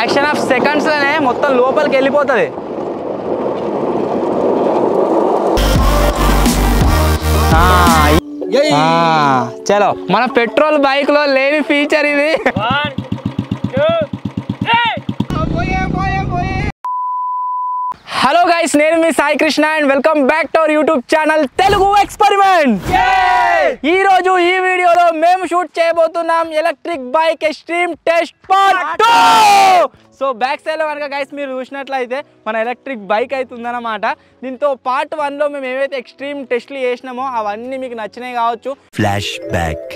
Fraction of సెకండ్స్లోనే మొత్తం లోపలికి వెళ్ళిపోతుంది. చలో, మన పెట్రోల్ బైక్లో లేని ఫీచర్ ఇది. హలో గైస్, నేను మీ Sai Krishna and welcome back to our YouTube channel Telugu experiment. ఈ రోజు ఈ వీడియోలో మేము షూట్ చేయబోతున్నాం electric bike extreme test part 2. So back సైడ్లో కనుక గైస్ మీరు చూసినట్లయితే మన ఎలక్ట్రిక్ బైక్ అయితే ఉందన్నమాట. దీంతో పార్ట్ 1లో మేము ఏవైతే ఎక్స్ట్రీమ్ టెస్ట్లు చేసినామో అవన్నీ మీకు నచ్చినాయి కావచ్చు. Flash back.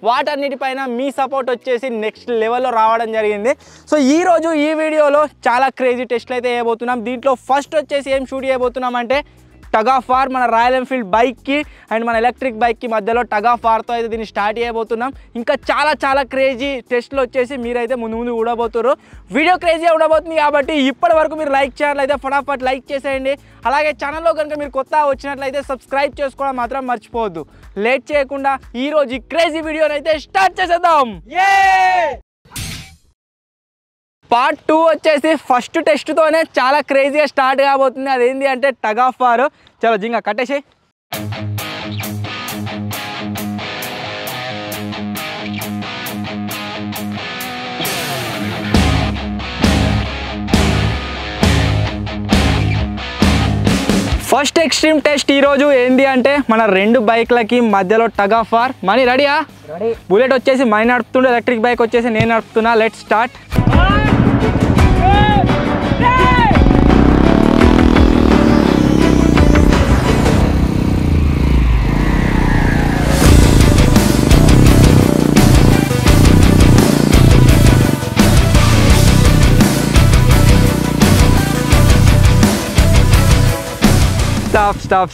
వాటన్నిటిపైన మీ సపోర్ట్ వచ్చేసి నెక్స్ట్ లెవెల్లో రావడం జరిగింది. సో ఈరోజు ఈ వీడియోలో చాలా క్రేజీ టెస్ట్లు అయితే చేయబోతున్నాం. దీంట్లో ఫస్ట్ వచ్చేసి ఏం షూట్ చేయబోతున్నాం అంటే టగ్ ఆఫ్ వార్, మన రాయల్ ఎన్ఫీల్డ్ బైక్కి అండ్ మన ఎలక్ట్రిక్ బైక్కి మధ్యలో టగ్ ఆఫ్ వార్తో అయితే దీన్ని స్టార్ట్ చేయబోతున్నాం. ఇంకా చాలా క్రేజీ టెస్ట్లు వచ్చేసి మీరైతే ముందు చూడబోతున్నారు. వీడియో క్రేజీగా ఉండబోతుంది కాబట్టి ఇప్పటి వరకు మీరు లైక్ చేయాలైతే ఫటాఫట్ లైక్ చేసేయండి. అలాగే ఛానల్లో కనుక మీరు కొత్త వచ్చినట్లయితే సబ్స్క్రైబ్ చేసుకోవడం మాత్రం మర్చిపోవద్దు. లేట్ చేయకుండా ఈరోజు ఈ క్రేజీ వీడియోని అయితే స్టార్ట్ చేసేద్దాం. పార్ట్ 2 వచ్చేసి ఫస్ట్ టెస్ట్తోనే చాలా క్రేజీగా స్టార్ట్ కాబోతుంది. అదేంటి అంటే టగ్ ఆఫ్ వార్. చలో జింగా కట్టేసి. ఫస్ట్ ఎక్స్ట్రీమ్ టెస్ట్ ఈరోజు ఏంటి అంటే మన రెండు బైక్లకి మధ్యలో టగ్ ఆఫ్ వార్. మనీ రెడీయా? బుల్లెట్ వచ్చేసి మనీ నడుపుతుండే, ఎలక్ట్రిక్ బైక్ వచ్చేసి నేను నడుపుతున్నా. Let's start.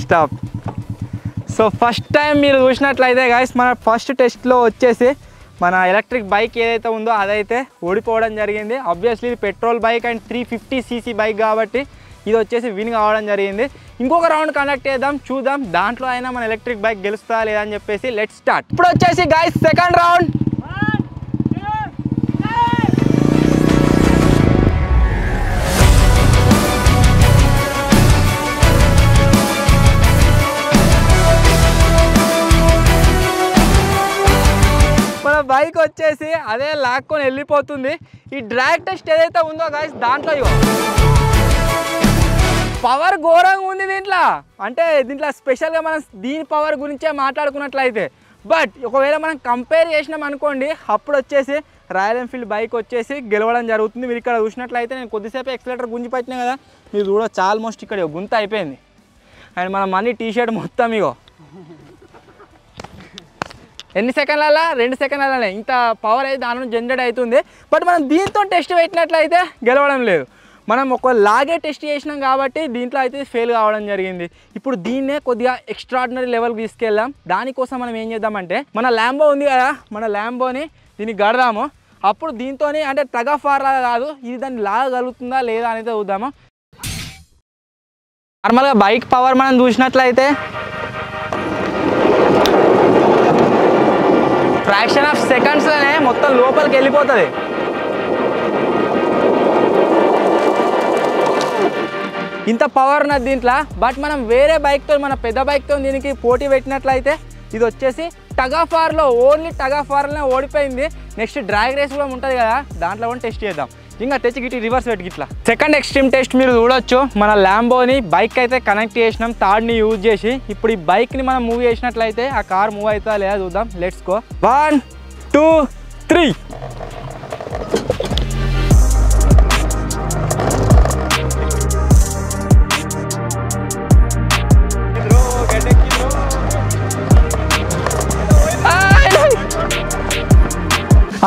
Stop. So first time మీరు చూసినట్లయితే గైస్ మన ఫస్ట్ టెస్ట్లో వచ్చేసి మన ఎలక్ట్రిక్ బైక్ ఏదైతే ఉందో అదైతే ఓడిపోవడం జరిగింది. ఆబ్వియస్లీ ఇది petrol bike and 350cc bike కాబట్టి ఇది వచ్చేసి విన్ కావడం జరిగింది. ఇంకొక రౌండ్ కండక్ట్ చేద్దాం, చూద్దాం దాంట్లో అయినా మన ఎలక్ట్రిక్ బైక్ గెలుస్తా లేదా అని చెప్పేసి. Let's start. ఇప్పుడు వచ్చేసి గైస్ సెకండ్ రౌండ్. బైక్ వచ్చేసి అదే లాక్కొని వెళ్ళిపోతుంది. ఈ డ్రాగ్ టెస్ట్ ఏదైతే ఉందో గైస్ దాంట్లో పవర్ ఘోరంగా ఉంది దీంట్లో. అంటే దీంట్లో స్పెషల్గా మనం దీని పవర్ గురించే మాట్లాడుకున్నట్లయితే, బట్ ఒకవేళ మనం కంపేర్ చేసినాం అనుకోండి అప్పుడు వచ్చేసి రాయల్ ఎన్ఫీల్డ్ బైక్ వచ్చేసి గెలవడం జరుగుతుంది. మీరు ఇక్కడ చూసినట్లయితే నేను కొద్దిసేపు ఎక్సలేటర్ గుంజి పట్టినా కదా, మీరు చూడవచ్చు ఆల్మోస్ట్ ఇక్కడ గుంత అయిపోయింది. అండ్ మన మనీ టీషర్ట్ మొత్తం ఎన్ని సెకండ్లలో 2 సెకండ్లనే ఇంత పవర్ అయితే దాని నుంచి జనరేట్ అవుతుంది. బట్ మనం దీంతో టెస్ట్ పెట్టినట్లయితే గెలవడం లేదు. మనం ఒక లాగే టెస్ట్ చేసినాం కాబట్టి దీంట్లో అయితే ఫెయిల్ కావడం జరిగింది. ఇప్పుడు దీన్నే కొద్దిగా ఎక్స్ట్రాడినరీ లెవెల్కి తీసుకెళ్దాం. దానికోసం మనం ఏం చేద్దామంటే మన ల్యాంబో ఉంది కదా, మన ల్యాంబోని దీన్ని గడదాము. అప్పుడు దీంతో అంటే టగ్ ఆఫ్ వార్ లాగా కాదు, ఇది దాన్ని లాగలుగుతుందా లేదా అనేది చూద్దాము. నార్మల్గా బైక్ పవర్ మనం చూసినట్లయితే ఫ్రాక్షన్ ఆఫ్ సెకండ్స్లోనే మొత్తం లోపలికి వెళ్ళిపోతుంది. ఇంత పవర్ ఉన్నది దీంట్లో. బట్ మనం వేరే బైక్తో, మన పెద్ద బైక్తో దీనికి పోటీ పెట్టినట్లయితే ఇది వచ్చేసి టగ్ ఆఫ్ వార్లో ఓన్లీ టగ్ ఆఫ్ వార్లోనే ఓడిపోయింది. నెక్స్ట్ డ్రాగ్ రేస్ కూడా ఉంటుంది కదా, దాంట్లో కూడా టెస్ట్ చేద్దాం. ఇంకా తెచ్చి గిట్టి రివర్స్ పెట్టి ఇట్లా. సెకండ్ ఎక్స్ట్రీమ్ టెస్ట్ మీరు చూడొచ్చు. మన ల్యాంబోని బైక్ అయితే కనెక్ట్ చేసినాం తాడ్ని యూజ్ చేసి. ఇప్పుడు ఈ బైక్ని మనం మూవ్ చేసినట్లయితే ఆ కార్ మూవ్ అవుతుందా లేదా చూద్దాం. Let's go. 1 2 3.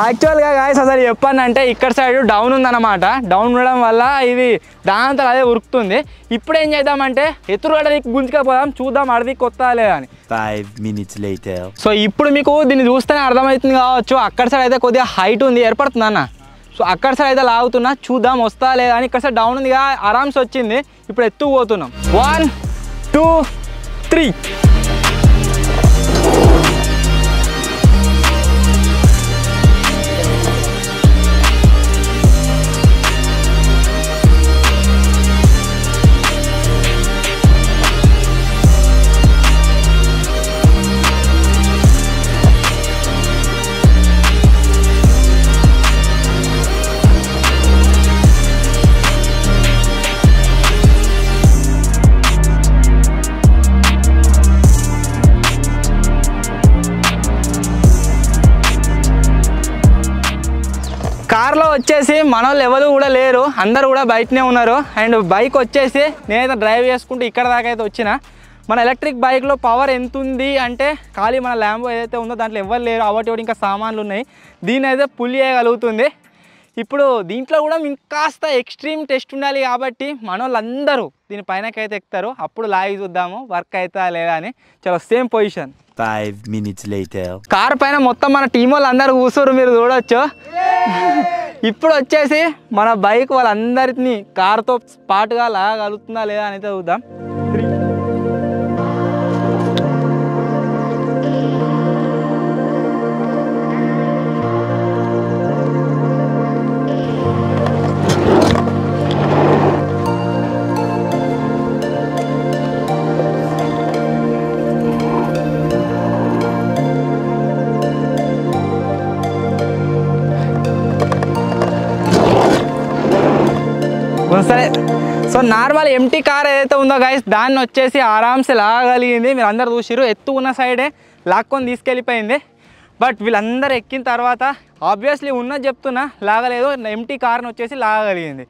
యాక్చువల్గా గాయస్ అసలు చెప్పానంటే ఇక్కడ సైడ్ డౌన్ ఉందన్నమాట. డౌన్ ఉండడం వల్ల ఇది దాంతో అదే ఉరుకుతుంది. ఇప్పుడు ఏం చేద్దామంటే ఎత్తురుగడ దిక్కు గుంజుకపోదాం, చూద్దాం అడవి కొత్త లేదా అని. 5 minutes later. సో ఇప్పుడు మీకు దీన్ని చూస్తేనే అర్థమవుతుంది కావచ్చు, అక్కడ సైడ్ అయితే కొద్దిగా హైట్ ఉంది ఏర్పడుతుంది అన్న. సో అక్కడ సైడ్ అయితే లాగుతున్నా, చూద్దాం వస్తా లేదా అని. ఇక్కడ సైడ్ డౌన్ ఉంది ఆరామ్స్ వచ్చింది. ఇప్పుడు ఎత్తుకు పోతున్నాం. 1 2 3. కార్లో వచ్చేసి మన వాళ్ళు ఎవరు కూడా లేరు, అందరూ కూడా బయటనే ఉన్నారు. అండ్ బైక్ వచ్చేసి నేనైతే డ్రైవ్ చేసుకుంటూ ఇక్కడ దాకా అయితే వచ్చిన. మన ఎలక్ట్రిక్ బైక్లో పవర్ ఎంత ఉంది అంటే ఖాళీ మన ల్యాంబో ఏదైతే ఉందో దాంట్లో ఎవరు లేరు, అవటి ఇంకా సామాన్లు ఉన్నాయి. దీన్ని అయితే పుల్ చేయగలుగుతుంది. ఇప్పుడు దీంట్లో కూడా ఇంకాస్త ఎక్స్ట్రీమ్ టెస్ట్ ఉండాలి కాబట్టి మన వాళ్ళందరూ దీనిపైనకైతే ఎక్కుతారు. అప్పుడు లాగి చూద్దాము వర్క్ అవుతా లేదా అని. చలో same position. 5 minutes later. Car పైన మొత్తం మన టీం వాళ్ళు అందరూ కూర్చోరు, మీరు చూడొచ్చు. ఇప్పుడు వచ్చేసి మన బైక్ వాళ్ళందరినీ కార్తో పాటుగా లాగలుగుతుందా లేదా అని అయితే చూద్దాం. సరే, సో నార్మల్ ఎంటీ కార్ ఏదైతే ఉందో గైస్ దాన్ని వచ్చేసి ఆరామ్సే లాగలిగింది. మీరు అందరు చూసిరు, ఎత్తు ఉన్న సైడే లాక్కొని తీసుకెళ్ళిపోయింది. బట్ వీళ్ళందరూ ఎక్కిన తర్వాత ఆబ్వియస్లీ ఉన్నది చెప్తున్నా లాగలేదు, ఎంటీ కార్ని వచ్చేసి లాగలిగింది.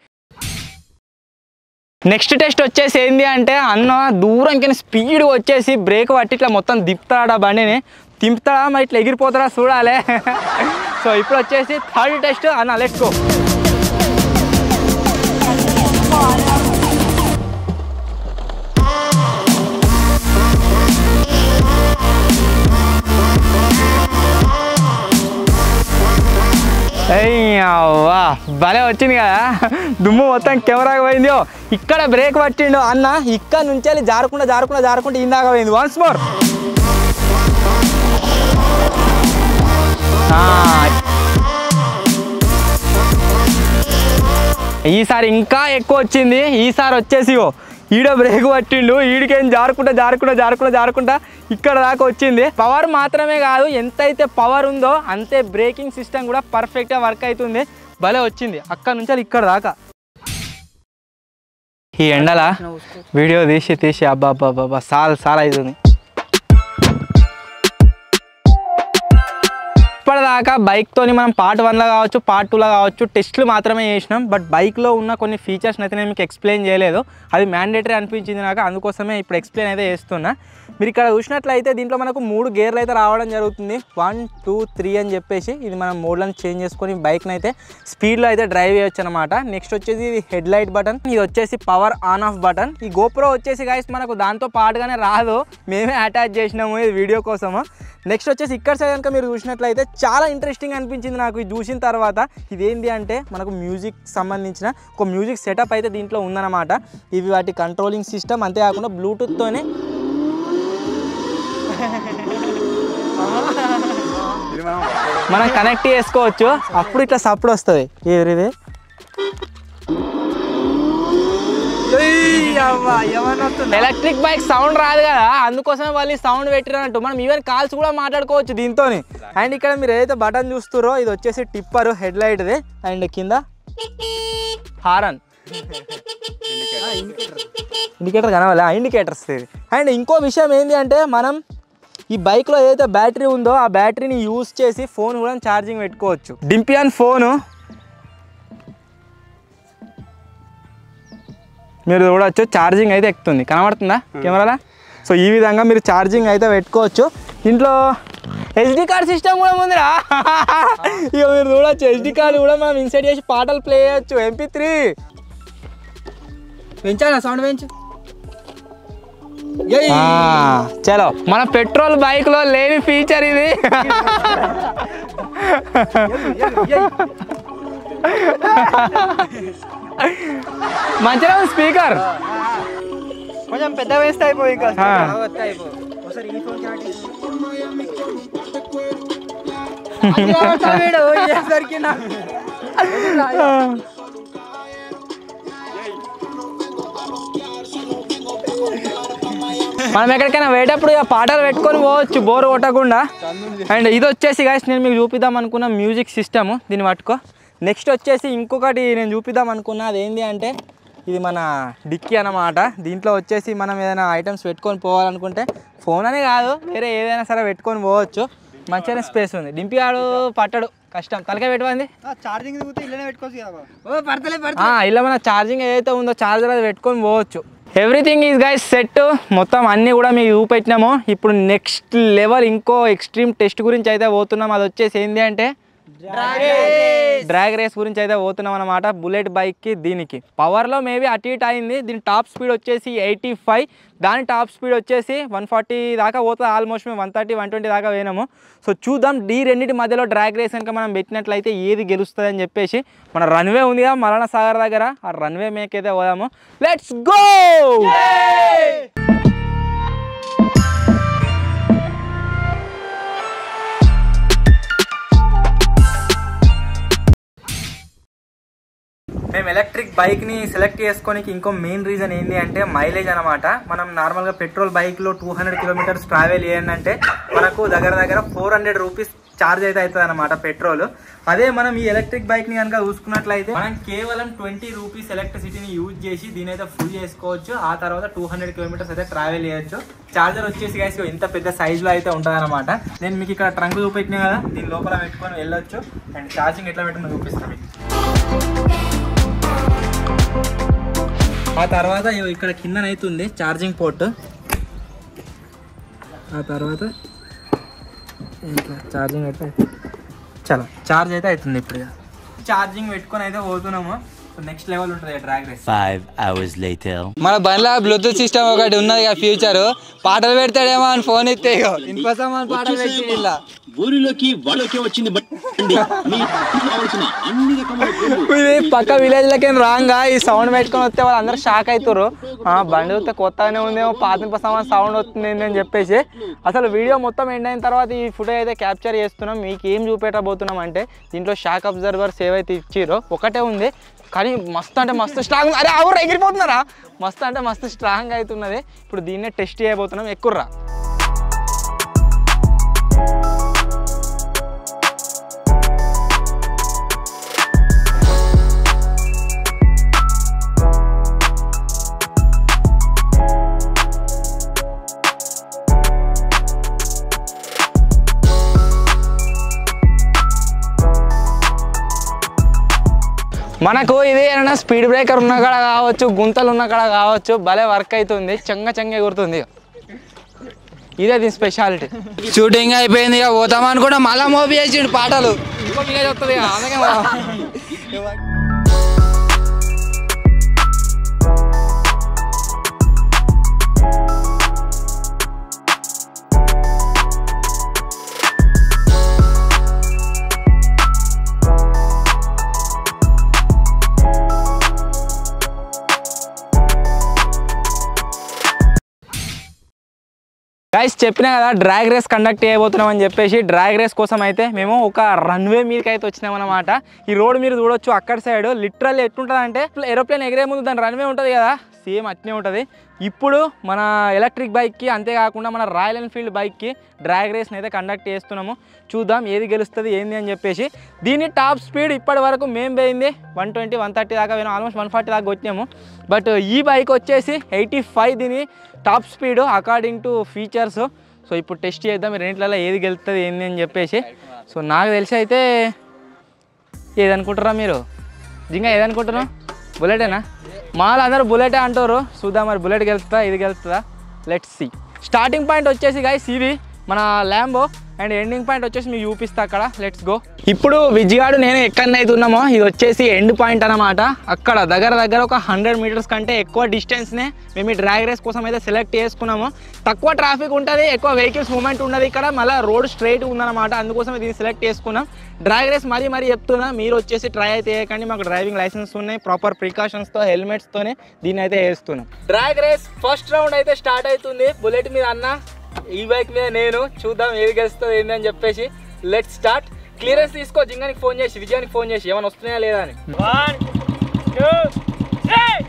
నెక్స్ట్ టెస్ట్ వచ్చేసి ఏంటి అంటే అన్న దూరంకి స్పీడ్గా వచ్చేసి బ్రేక్ పట్టి ఇట్లా మొత్తం దింపుతాడా బండిని, తింపుతాడా మరి ఇట్లా ఎగిరిపోతాడా చూడాలి. సో ఇప్పుడు వచ్చేసి థర్డ్ టెస్ట్ అన్న, లెట్స్ గో. అయ్యవ్వా భలే వచ్చింది కదా, దుమ్ము మొత్తం కెమెరాకి పోయింది. ఇక్కడ బ్రేక్ పట్టిండు అన్న, ఇక్కడ నుంచి వెళ్ళి జారుకుంటా ఇందాక పోయింది. Once more. ఈసారి ఇంకా ఎక్కువ వచ్చింది. ఈసారి వచ్చేసి ఈడ బ్రేక్ పట్టిండు, ఈడికేం జారుకుంటా ఇక్కడ దాకా వచ్చింది. పవర్ మాత్రమే కాదు, ఎంతైతే పవర్ ఉందో అంతే బ్రేకింగ్ సిస్టమ్ కూడా పర్ఫెక్ట్గా వర్క్ అవుతుంది. భలే వచ్చింది అక్కడ నుంచి ఇక్కడ దాకా. ఈ ఎండల వీడియో తీసి అబ్బా చాలా అవుతుంది. ఇప్పటిదాకా బైక్తోని మనం పార్ట్ 1లో కావచ్చు, పార్ట్ 2లో కావచ్చు టెస్ట్లు మాత్రమే చేసినాం. బట్ బైక్లో ఉన్న కొన్ని ఫీచర్స్ని అయితే నేను మీకు ఎక్స్ప్లెయిన్ చేయలేదు, అది మ్యాండేటరీ అనిపించింది నాకు, అందుకోసమే ఇప్పుడు ఎక్స్ప్లెయిన్ అయితే చేస్తున్నా. మీరు ఇక్కడ చూసినట్లయితే దీంట్లో మనకు 3 గేర్లు అయితే రావడం జరుగుతుంది. 1 2 3 అని చెప్పేసి ఇది మనం మోడ్లను చేంజ్ చేసుకొని బైక్ని అయితే స్పీడ్లో అయితే డ్రైవ్ చేయొచ్చు అనమాట. నెక్స్ట్ వచ్చేసి ఇది హెడ్ లైట్ బటన్, ఇది వచ్చేసి పవర్ ఆన్ ఆఫ్ బటన్. ఈ గోప్రో వచ్చేసి గైస్ మనకు దాంతో పాటుగానే రాదు, మేమే అటాచ్ చేసినాము ఇది వీడియో కోసము. నెక్స్ట్ వచ్చేసి ఇక్కడ సైడ్ కనుక మీరు చూసినట్లయితే చాలా ఇంట్రెస్టింగ్ అనిపించింది నాకు ఇది చూసిన తర్వాత. ఇదేంటి అంటే మనకు మ్యూజిక్ సంబంధించిన ఒక మ్యూజిక్ సెటప్ అయితే దీంట్లో ఉందన్నమాట. ఇవి వాటి కంట్రోలింగ్ సిస్టమ్, అంతేకాకుండా బ్లూటూత్తోనే మనం కనెక్ట్ చేసుకోవచ్చు. అప్పుడు ఇట్లా సప్పుడు వస్తుంది. ఏది ఎలక్ట్రిక్ బైక్ సౌండ్ రాదు కదా, అందుకోసమే వాళ్ళు సౌండ్ పెట్టిరన్నట్టు. మనం ఈవెన్ కాల్స్ కూడా మాట్లాడుకోవచ్చు దీంతో. అండ్ ఇక్కడ మీరు ఏదైతే బటన్ చూస్తారో ఇది వచ్చేసి టిప్పర్ హెడ్ లైట్ది, అండ్ కింద హారన్ ఇండికేటర్ కనవాలి, ఇండికేటర్స్. అండ్ ఇంకో విషయం ఏంటి అంటే మనం ఈ బైక్లో ఏదైతే బ్యాటరీ ఉందో ఆ బ్యాటరీని యూజ్ చేసి ఫోన్ కూడా ఛార్జింగ్ పెట్టుకోవచ్చు. డింపియాన్ ఫోను మీరు చూడవచ్చు, ఛార్జింగ్ అయితే ఎక్కుతుంది, కనబడుతుందా కెమెరాలో. సో ఈ విధంగా మీరు ఛార్జింగ్ అయితే పెట్టుకోవచ్చు. దీంట్లో SD కార్డ్ సిస్టమ్ కూడా ఉందిరా. ఇక మీరు చూడొచ్చు SD కార్డ్ కూడా మనం ఇన్సర్ట్ చేసి పాటలు ప్లే చేయొచ్చు. MP3 పెంచాలా సౌండ్ పెంచు. చలో మన పెట్రోల్ బైక్ లో లేని ఫీచర్ ఇది. మంచిగా ఉంది స్పీకర్. కొంచెం పెద్ద వేస్తే అయిపోయి ఇంకా మనం ఎక్కడికైనా పోయేటప్పుడు ఇక పాటలు పెట్టుకొని పోవచ్చు బోర్ కొట్టకుండా. అండ్ ఇది వచ్చేసి గైస్ నేను మీకు చూపిద్దాం అనుకున్న మ్యూజిక్ సిస్టమ్. దీన్ని పట్టుకో. నెక్స్ట్ వచ్చేసి ఇంకొకటి నేను చూపిద్దాం అనుకున్నా. అదేంటి అంటే ఇది మన డిక్కీ అన్నమాట. దీంట్లో వచ్చేసి మనం ఏదైనా ఐటమ్స్ పెట్టుకొని పోవాలనుకుంటే ఫోన్ అనే కాదు వేరే ఏదైనా సరే పెట్టుకొని పోవచ్చు. మంచిగానే స్పేస్ ఉంది. డింపిగాడు పట్టడు కష్టం. తలకాయ పెట్టుకుంది ఛార్జింగ్ ఇల్లనే పెట్టుకోవచ్చు కదా. ఇలా మన ఛార్జింగ్ ఏదైతే ఉందో ఛార్జర్ అది పెట్టుకొని పోవచ్చు. Everything is guys set. మొత్తం అన్నీ కూడా మీకు చూపెట్టినాము. ఇప్పుడు నెక్స్ట్ లెవెల్ ఇంకో ఎక్స్ట్రీమ్ టెస్ట్ గురించి అయితే పోతున్నాం. అది వచ్చేసి ఏంటి అంటే డ్రాగ్ రేస్ గురించి అయితే పోతున్నాం అనమాట. బుల్లెట్ బైక్కి దీనికి పవర్లో మేబీ అటు ఇటు అయింది. దీని టాప్ స్పీడ్ వచ్చేసి 85, దాని టాప్ స్పీడ్ వచ్చేసి 140 దాకా పోతుంది. ఆల్మోస్ట్ మేము 130, 120 దాకా పోయినాము. సో చూద్దాం ఈ రెండింటి మధ్యలో డ్రాగ్ రేస్ కనుక మనం పెట్టినట్లయితే ఏది గెలుస్తుంది అని చెప్పేసి. మన రన్వే ఉంది కదా మలనా సాగర్ దగ్గర, ఆ రన్వే మేకైతే పోదాము. Let's go. మేము ఎలక్ట్రిక్ బైక్ని సెలెక్ట్ చేసుకోనికి ఇంకో మెయిన్ రీజన్ ఏంటి అంటే మైలేజ్ అనమాట. మనం నార్మల్గా పెట్రోల్ బైక్లో 200 కిలోమీటర్స్ ట్రావెల్ చేయాలంటే మనకు దగ్గర దగ్గర 400 రూపీస్ ఛార్జ్ అయితే అవుతుంది అనమాట పెట్రోల్. అదే మనం ఈ ఎలక్ట్రిక్ బైక్ని కనుక చూసుకున్నట్లయితే మనం కేవలం 20 రూపీస్ ఎలక్ట్రిసిటీని యూజ్ చేసి దీని అయితే ఫుల్ చేసుకోవచ్చు. ఆ తర్వాత 200 కిలోమీటర్స్ అయితే ట్రావెల్ చేయొచ్చు. ఛార్జర్ వచ్చేసి గైస్ ఇంత పెద్ద సైజులో అయితే ఉంటుంది అనమాట. నేను మీకు ఇక్కడ ట్రంక్ చూపెట్టినా కదా, దీని లోపల పెట్టుకొని వెళ్ళొచ్చు. అండ్ ఛార్జింగ్ ఎట్లా పెట్టుకుని చూపిస్తాను మీకు. ఆ తర్వాత ఇక్కడ కిందనైతుంది ఛార్జింగ్ పోర్ట్. ఆ తర్వాత ఛార్జింగ్ అయితే చాలా ఛార్జ్ అయితే అవుతుంది. ఇప్పుడు ఛార్జింగ్ పెట్టుకొని అయితే పోతున్నాము. నెక్స్ట్ లెవెల్ ఉంటుంది డ్రాగ్ రేస్. 5 hours later. మన బండిలో బ్లూటూత్ సిస్టమ్ ఒకటి ఉన్నది కదా ఫ్యూచర్. పాటలు పెడతాడేమో అని ఫోన్ ఇస్తే ఇన్ఫోసామాన్ పాటలు పెట్టి ఇలా ఊరిలోకి వాళ్ళకి వచ్చింది. పక్క విలేజ్ లకి రాంగా ఈ సౌండ్ పెట్టుకొని వస్తే వాళ్ళు అందరూ షాక్ అవుతారు. బండి వస్తే కొత్తగానే ఉందేమో పాత సామాన్ సౌండ్ వస్తుంది అని చెప్పేసి. అసలు వీడియో మొత్తం ఎండ్ అయిన తర్వాత ఈ ఫుటేజ్ అయితే క్యాప్చర్ చేస్తున్నాం. మీకు ఏం చూపెట్టబోతున్నాం అంటే దీంట్లో షాక్ అబ్జర్వర్స్ ఏవైతే ఇచ్చిరో ఒకటే ఉంది, కానీ మస్తు అంటే మస్తు స్ట్రాంగ్. అరే ఎవరు ఎగిరిపోతున్నారా? మస్తు అంటే మస్తు స్ట్రాంగ్ అవుతున్నది. ఇప్పుడు దీన్నే టెస్ట్ చేయబోతున్నాం. ఎక్కుర్రా. మనకు ఇది ఏమైనా స్పీడ్ బ్రేకర్ ఉన్న కాడ కావచ్చు, గుంతలు ఉన్న కాడ కావచ్చు, భలే వర్క్ అవుతుంది. చెంగ ఎగురుతుంది. ఇదే దీని స్పెషాలిటీ. షూటింగ్ అయిపోయింది ఇక పోతామని కూడా మళ్ళా మోపి చేసిండు పాటలు. ఇంకో విలేజ్ వస్తుంది అందుకే గైస్ చెప్పినా కదా డ్రాగ్ రేస్ కండక్ట్ చేయబోతున్నాం అని చెప్పేసి. డ్రాగ్ రేస్ కోసం అయితే మేము ఒక రన్వే మీదకి అయితే వచ్చినాం అనమాట. ఈ రోడ్ మీరు చూడొచ్చు అక్కడ సైడ్ లిటరల్లీ ఎట్లుంటుంది అంటే ఏరోప్లేన్ ఎగిరే ముందు దాని రన్వే ఉంటుంది కదా, సేమ్ అట్నే ఉంటుంది. ఇప్పుడు మన ఎలక్ట్రిక్ బైక్కి అంతేకాకుండా మన రాయల్ ఎన్ఫీల్డ్ బైక్కి డ్రాగ్ రేస్ని అయితే కండక్ట్ చేస్తున్నాము. చూద్దాం ఏది గెలుస్తుంది ఏంది అని చెప్పేసి. దీని టాప్ స్పీడ్ ఇప్పటి వరకు మేము పోయింది 120, 130 దాకా పోయినాం. ఆల్మోస్ట్ 140 దాకా వచ్చినాము. బట్ ఈ బైక్ వచ్చేసి 85 దీని top speed according to features. So ఇప్పుడు టెస్ట్ చేద్దాం రెండింటిలో ఏది గెలుస్తుంది ఏంది అని చెప్పేసి. సో నాకు తెలిసి అయితే ఏదనుకుంటారా మీరు? నిజంగా ఏదనుకుంటున్నావు? బుల్లెటేనా? మాల్ అందరూ బుల్లెటే అంటారు. చూద్దాం మరి బుల్లెట్ గెలుస్తుందా ఇది గెలుస్తుందా. Let's see. స్టార్టింగ్ పాయింట్ వచ్చేసి గైస్ ఇది. మన ల్యాంబో అండ్ ఎండింగ్ పాయింట్ వచ్చేసి మీకు చూపిస్తా అక్కడ. Let's go. ఇప్పుడు విజయగాడు నేను ఎక్కడనైతే ఉన్నామో ఇది వచ్చేసి ఎండ్ పాయింట్ అనమాట. అక్కడ దగ్గర ఒక 100 మీటర్స్ కంటే ఎక్కువ డిస్టెన్స్నే మేము ఈ డ్రాగ్ రేస్ కోసం అయితే సెలెక్ట్ చేసుకున్నాము. తక్కువ ట్రాఫిక్ ఉంటుంది, ఎక్కువ వెహికల్స్ మూవ్మెంట్ ఉండదు ఇక్కడ, మళ్ళీ రోడ్ స్ట్రైట్ ఉందన్నమాట. అందుకోసం దీన్ని సెలెక్ట్ చేసుకున్నాం. డ్రాగ్ రేస్ మరీ చెప్తున్నా, మీరు వచ్చేసి ట్రై అయితే చేయకండి. మాకు డ్రైవింగ్ లైసెన్స్ ఉన్నాయి, ప్రాపర్ ప్రికాషన్స్తో హెల్మెట్స్తోనే దీన్ని అయితే వేస్తున్నాం. డ్రాగ్ రేస్ ఫస్ట్ రౌండ్ అయితే స్టార్ట్ అవుతుంది. బుల్లెట్ మీద అన్న, ఈ బైక్ మీద నేను, చూద్దాం ఏది గెలుస్తుంది ఏందని చెప్పేసి. Let start. క్లియరెన్స్ తీసుకో, జింగానికి ఫోన్ చేసి, విజయానికి ఫోన్ చేసి ఏమైనా వస్తున్నాయా లేదా అని. 1 2 3.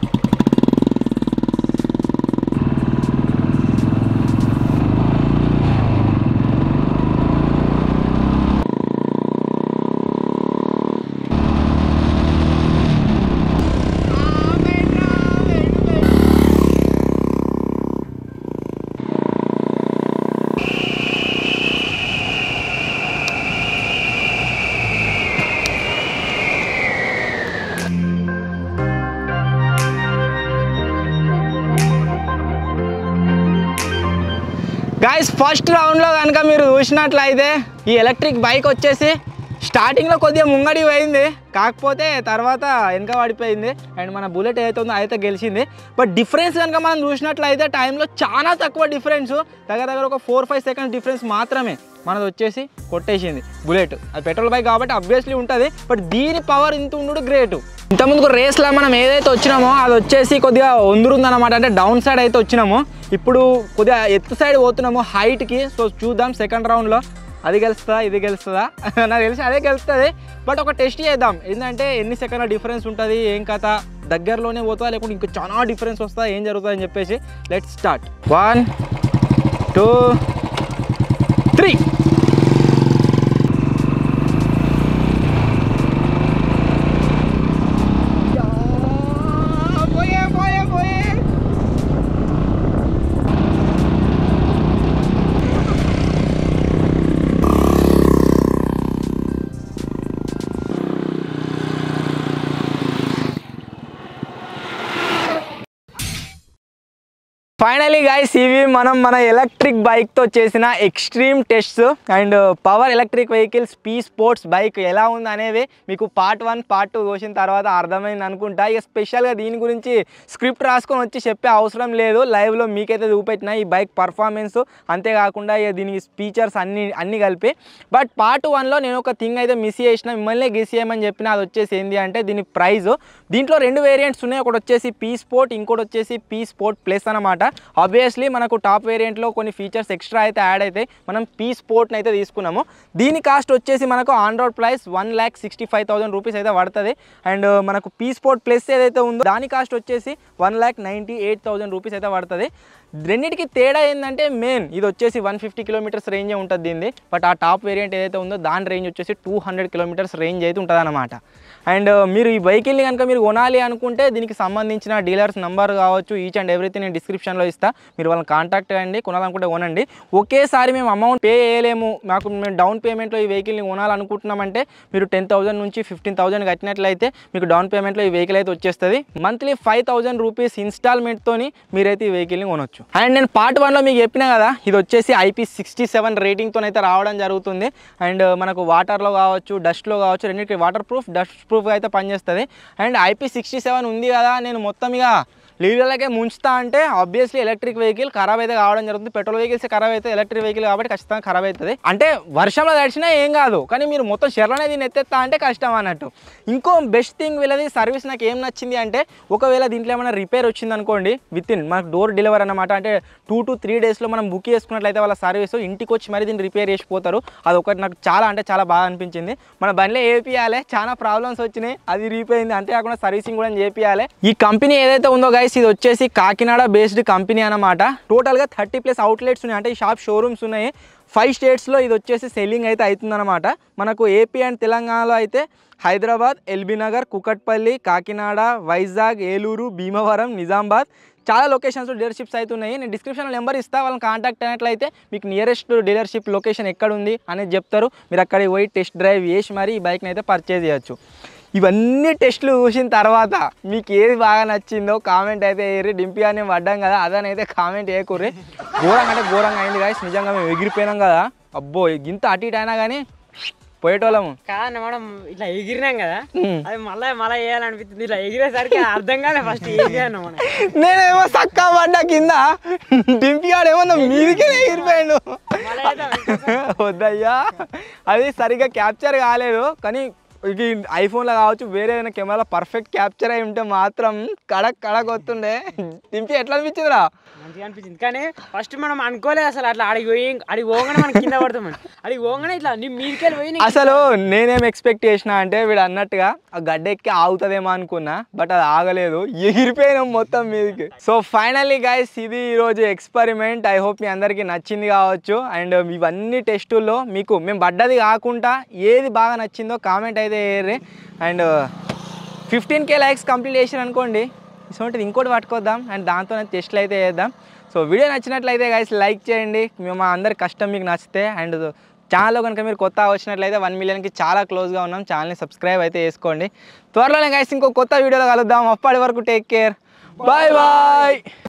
గైస్ ఫస్ట్ రౌండ్లో కనుక మీరు చూసినట్లయితే ఈ ఎలక్ట్రిక్ బైక్ వచ్చేసి స్టార్టింగ్లో కొద్దిగా ముంగడి పోయింది, కాకపోతే తర్వాత వెనక పడిపోయింది. అండ్ మన బుల్లెట్ ఏదైతే ఉందో అయితే గెలిచింది. బట్ డిఫరెన్స్ కనుక మనం చూసినట్లయితే టైంలో చాలా తక్కువ డిఫరెన్స్, దగ్గర ఒక 4-5 సెకండ్స్ డిఫరెన్స్ మాత్రమే మనది వచ్చేసి కొట్టేసింది బుల్లెట్. అది పెట్రోల్ బైక్ కాబట్టి అబ్వియస్లీ ఉంటుంది, బట్ దీని పవర్ ఇంత ఉండడు గ్రేటు. ఇంతకుముందుకు రేస్లో మనం ఏదైతే వచ్చినామో అది వచ్చేసి కొద్దిగా వందురుందన్నమాట, అంటే డౌన్ సైడ్ అయితే వచ్చినాము. ఇప్పుడు కొద్దిగా ఎత్తు సైడ్ పోతున్నాము హైట్కి. సో చూద్దాం సెకండ్ రౌండ్లో అది గెలుస్తుందా ఇది గెలుస్తుందా. నాకు తెలిసి అదే గెలుస్తుంది, బట్ ఒక టెస్ట్ చేద్దాం. ఏంటంటే ఎన్ని సెకండ్ల డిఫరెన్స్ ఉంటుంది, ఏం కథ, దగ్గరలోనే పోతుందా లేకుంటే ఇంకా చాలా డిఫరెన్స్ వస్తుందా, ఏం జరుగుతుంది అని చెప్పేసి. Let's start. 1 2 3. ఫైనలీ గైస్ ఇవి మన ఎలక్ట్రిక్ బైక్తో చేసిన extreme tests and power electric vehicles P sports bike ఎలా ఉంది అనేది మీకు పార్ట్ 1 పార్ట్ 2 చూసిన తర్వాత అర్థమైంది అనుకుంటా. ఇక స్పెషల్గా దీని గురించి స్క్రిప్ట్ రాసుకొని వచ్చి చెప్పే అవసరం లేదు, లైవ్లో మీకైతే చూపెట్టిన ఈ బైక్ పర్ఫార్మెన్స్, అంతేకాకుండా ఇక దీని ఫీచర్స్ అన్నీ కలిపి. బట్ పార్ట్ 1లో నేను ఒక థింగ్ అయితే మిస్ చేసిన, మిమ్మల్ని గెస్ చేయమని చెప్పిన. అది వచ్చేసి ఏంటి అంటే దీని ప్రైస్. దీంట్లో 2 వేరియంట్స్ ఉన్నాయి, ఒకటి వచ్చేసి పీ స్పోర్ట్, ఇంకోటి వచ్చేసి పీ స్పోర్ట్ ప్లస్ అనమాట. ఆబ్వియస్లీ మనకు టాప్ వేరియంట్లో కొన్ని ఫీచర్స్ ఎక్స్ట్రా అయితే యాడ్ అయితే మనం పీ స్పోర్ట్ని అయితే తీసుకున్నాము. దీని కాస్ట్ వచ్చేసి మనకు ఆన్ రోడ్ ప్రైస్ 1,65,000 రూపీస్ అయితే పడుతుంది. అండ్ మనకు పీ స్పోర్ట్ ప్లస్ ఏదైతే ఉందో దాని కాస్ట్ వచ్చేసి 1,98,000 రూపీస్ అయితే పడుతుంది. రెండింటికి తేడా ఏంటంటే మెయిన్ ఇది వచ్చేసి 150 కిలోమీటర్స్ రేంజే ఉంటుంది దీన్ని, బట్ ఆ టాప్ వేరియంట్ ఏదైతే ఉందో దాని రేంజ్ వచ్చేసి 200 కిలోమీటర్స్ రేంజ్ అయితే ఉంటుంది అనమాట. అండ్ మీరు ఈ వెహికల్ని కనుక మీరు కొనాలి అనుకుంటే దీనికి సంబంధించిన డీలర్స్ నెంబర్ కావచ్చు, ఈచ్ అండ్ ఎవ్రీథింగ్ నేను డిస్క్రిప్షన్లో ఇస్తా, మీరు వాళ్ళని కాంటాక్ట్ అయ్యండి. కొనాలనుకుంటే కొనండి. ఒకేసారి మేము అమౌంట్ పే చేయలేము, మేము డౌన్ పేమెంట్లో ఈ వెహికల్ని కొనాలనుకుంటున్నామంటే మీరు 10,000 నుంచి 15,000 కట్టినట్లయితే మీకు డౌన్ పేమెంట్లో ఈ వెహికల్ అయితే వచ్చేస్తుంది. మంత్లీ 5,000 రూపీస్ ఇన్స్టాల్మెంట్తోని మీరైతే ఈ వెహికల్ని కొనవచ్చు. అండ్ నేను పార్ట్ 1లో మీకు చెప్పినా కదా, ఇది వచ్చేసి IP67 రేటింగ్తో అయితే రావడం జరుగుతుంది. అండ్ మనకు వాటర్లో కావచ్చు, డస్ట్లో కావచ్చు, రెండింటికి వాటర్ ప్రూఫ్, డస్ట్ ప్రూఫ్గా అయితే పనిచేస్తుంది. అండ్ IP67 ఉంది కదా, నేను మొత్తం ఇక లీగల్కే ముంచుతా అంటే ఆబ్వియస్లీ ఎలక్ట్రిక్ వెహికల్ ఖరాబ్ అయితే కావడం జరుగుతుంది. పెట్రోల్ వెహికల్స్ ఖరాబ్ అయితే, ఎలక్ట్రిక్ వెహికల్ కాబట్టి ఖచ్చితంగా ఖరాబ్ అవుతుంది. అంటే వర్షంలో తడిచినా ఏం కాదు, కానీ మీరు మొత్తం షెర్లనే దీన్ని ఎత్తేస్తా అంటే కష్టం అన్నట్టు. ఇంకో బెస్ట్ థింగ్ వీళ్ళది సర్వీస్ నాకు ఏం నచ్చింది అంటే, ఒకవేళ దీంట్లో ఏమైనా రిపేర్ వచ్చింది అనుకోండి, వితిన్ మనకు డోర్ డెలివరీ అనమాట, అంటే 2 to 3 డేస్లో మనం బుక్ చేసుకున్నట్లయితే వాళ్ళ సర్వీస్ ఇంటికి వచ్చి మరి దీన్ని రిపేర్ చేసిపోతారు. అదొకటి నాకు చాలా బాగా అనిపించింది. మన బండిలో ఏపీయాలి, చాలా ప్రాబ్లమ్స్ వచ్చినాయి, అది రీపోయింది, అంతేకాకుండా సర్వీసింగ్ కూడా చేపియాలి. ఈ కంపెనీ ఏదైతే ఉందో గైస్ ఇది వచ్చేసి కాకినాడ బేస్డ్ కంపెనీ అనమాట. టోటల్గా 30+ అవుట్లెట్స్ ఉన్నాయి, అంటే ఈ షాప్ షోరూమ్స్ ఉన్నాయి. 5 స్టేట్స్లో ఇది వచ్చేసి సెల్లింగ్ అయితే అవుతుందన్నమాట. మనకు ఏపీ అండ్ తెలంగాణలో అయితే హైదరాబాద్, ఎల్బీ నగర్, కుకట్పల్లి, కాకినాడ, వైజాగ్, ఏలూరు, భీమవరం, నిజామాబాద్ చాలా లొకేషన్స్ డీలర్షిప్స్ అయితే ఉన్నాయి. నేను డిస్క్రిప్షన్లో నెంబర్ ఇస్తా, వాళ్ళని కాంటాక్ట్ అయినట్లయితే మీకు నియరెస్ట్ డీలర్షిప్ లొకేషన్ ఎక్కడ ఉంది అనేది చెప్తారు. మీరు అక్కడికి పోయి టెస్ట్ డ్రైవ్ చేసి మరి ఈ బైక్ని అయితే పర్చేజ్ చేయొచ్చు. ఇవన్నీ టెస్టులు చూసిన తర్వాత మీకు ఏది బాగా నచ్చిందో కామెంట్ అయితే వేయరు. డింపి అని మేము పడ్డాం కదా అదనైతే కామెంట్ వేయకూర్రి. ఘోరంగా అంటే ఘోరంగా అయింది గాయస్. నిజంగా మేము ఎగిరిపోయినాం కదా, అబ్బో ఇంత అటు ఇటు అయినా కానీ పోయేటోళ్ళము కానీ మనం ఇట్లా ఎగిరినాం కదా, అది మళ్ళీ వేయాలనిపిస్తుంది. ఇట్లా ఎగిరేసరికి అర్థం కాలే ఫస్ట్ ఎగిరాను మనం. నేనేమో సక్కా పడ్డా కింద, డింపి ఆడేమో మీదికే ఎగిరిపోయాడు. వద్దయ్యా, అది సరిగ్గా క్యాప్చర్ కాలేదు. కానీ ఇది ఐఫోన్లో కావచ్చు వేరే ఏదైనా కెమెరాలో పర్ఫెక్ట్ క్యాప్చర్ అయి ఉంటే మాత్రం కడక్ వస్తుండే. డింపి ఎట్లా అనిపించిందిరా? మంచిగా అనిపించింది. కానీ ఫస్ట్ మనం అనుకోలేదు అసలు అట్లా అడిగి పోగానే మనం కింద పడతామని. అడిగి పోగానే ఇట్లా నీ మీదికెళ్ళి పోయి అసలు నేనేం ఎక్స్పెక్ట్ చేసిన అంటే వీడు అన్నట్టుగా ఆ గడ్డ ఎక్కి ఆగుతుందేమో అనుకున్నా, బట్ అది ఆగలేదు, ఎగిరిపోయినాం మొత్తం మీదకి. సో ఫైనల్లీ గైస్ ఇది ఈరోజు ఎక్స్పెరిమెంట్. ఐ హోప్ మీ అందరికీ నచ్చింది కావచ్చు. అండ్ ఇవన్నీ టెస్టుల్లో మీకు మేము పడ్డది కాకుండా ఏది బాగా నచ్చిందో కామెంట్ అయితే వేయర్రి. అండ్ 15K లైక్స్ కంప్లీట్ చేసారు అనుకోండి, సో ఇంకోటి పట్టుకొద్దాం అండ్ దాంతో టెస్ట్లు అయితే చేద్దాం. సో వీడియో నచ్చినట్లయితే గైస్ లైక్ చేయండి, మేము అందరి కష్టం మీకు నచ్చితే. అండ్ ఛానల్లో కనుక మీరు కొత్త వచ్చినట్లయితే 1 మిలియన్కి చాలా క్లోజ్గా ఉన్నాం, ఛానల్ని సబ్స్క్రైబ్ అయితే చేసుకోండి. త్వరలోనే గైస్ ఇంకో కొత్త వీడియోలో కలుద్దాం. అప్పటి వరకు టేక్ కేర్, బాయ్ బాయ్.